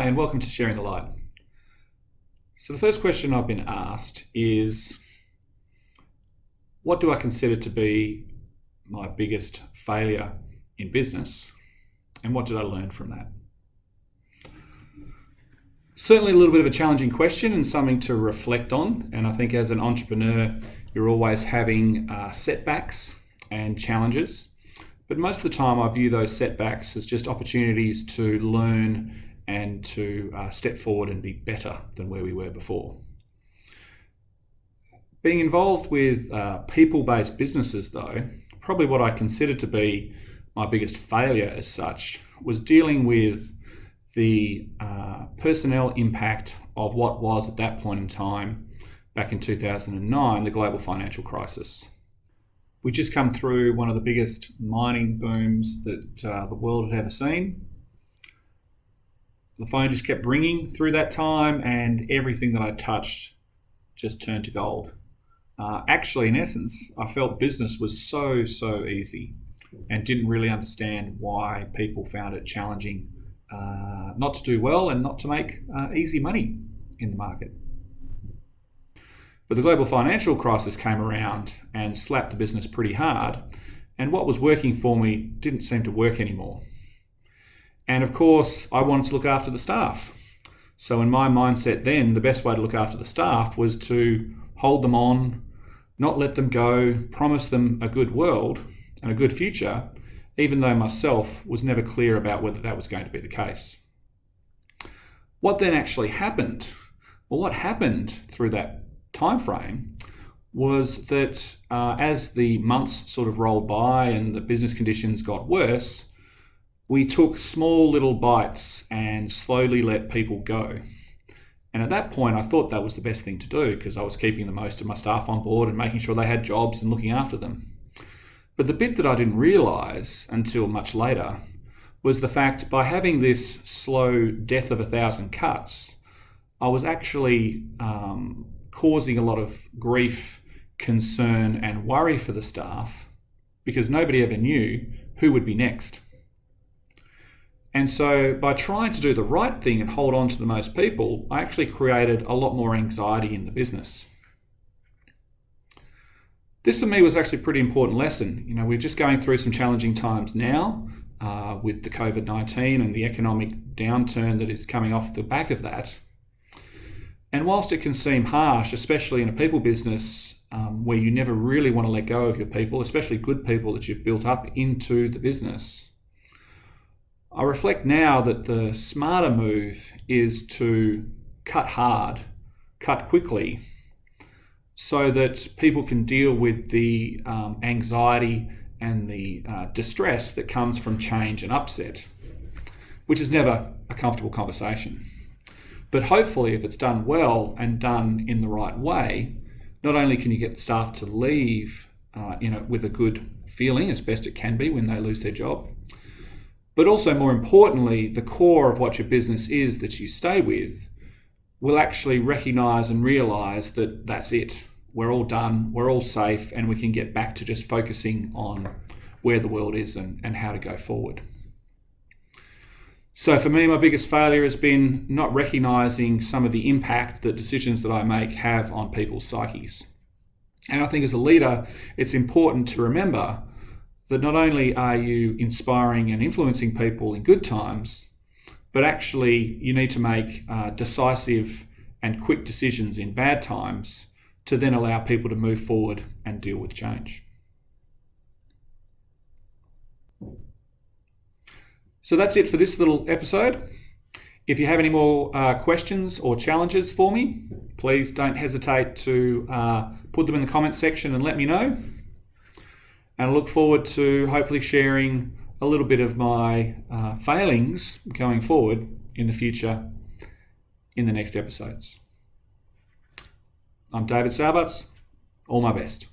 and welcome to Sharing the Light. So the first question I've been asked is, what do I consider to be my biggest failure in business, and what did I learn from that? Certainly a little bit of a challenging question and something to reflect on, and I think as an entrepreneur you're always having setbacks and challenges, but most of the time I view those setbacks as just opportunities to learn and to step forward and be better than where we were before. Being involved with people-based businesses though, probably what I consider to be my biggest failure as such was dealing with the personnel impact of what was at that point in time, back in 2009, the global financial crisis. We just come through one of the biggest mining booms that the world had ever seen. The phone just kept ringing through that time and everything that I touched just turned to gold. Actually, in essence, I felt business was so easy and didn't really understand why people found it challenging not to do well and not to make easy money in the market. But the global financial crisis came around and slapped the business pretty hard, and what was working for me didn't seem to work anymore. And of course, I wanted to look after the staff. So in my mindset then, the best way to look after the staff was to hold them on, not let them go, promise them a good world and a good future, even though myself was never clear about whether that was going to be the case. What then actually happened? Well, what happened through that time frame was that as the months sort of rolled by and the business conditions got worse, we took small little bites and slowly let people go. And at that point, I thought that was the best thing to do because I was keeping the most of my staff on board and making sure they had jobs and looking after them. But the bit that I didn't realise until much later was the fact by having this slow death of 1,000 cuts, I was actually causing a lot of grief, concern and worry for the staff because nobody ever knew who would be next. And so by trying to do the right thing and hold on to the most people, I actually created a lot more anxiety in the business. This for me was actually a pretty important lesson. You know, we're just going through some challenging times now with the COVID-19 and the economic downturn that is coming off the back of that. And whilst it can seem harsh, especially in a people business where you never really want to let go of your people, especially good people that you've built up into the business, I reflect now that the smarter move is to cut hard, cut quickly, so that people can deal with the anxiety and the distress that comes from change and upset, which is never a comfortable conversation. But hopefully, if it's done well and done in the right way, not only can you get the staff to leave with a good feeling, as best it can be when they lose their job, but also more importantly, the core of what your business is that you stay with will actually recognise and realise that that's it. We're all done, we're all safe, and we can get back to just focusing on where the world is and how to go forward. So for me, my biggest failure has been not recognising some of the impact that decisions that I make have on people's psyches. And I think as a leader, it's important to remember that not only are you inspiring and influencing people in good times, but actually you need to make decisive and quick decisions in bad times to then allow people to move forward and deal with change. So that's it for this little episode. If you have any more questions or challenges for me, please don't hesitate to put them in the comments section and let me know. And I look forward to hopefully sharing a little bit of my failings going forward in the future in the next episodes. I'm David Sauberts. All my best.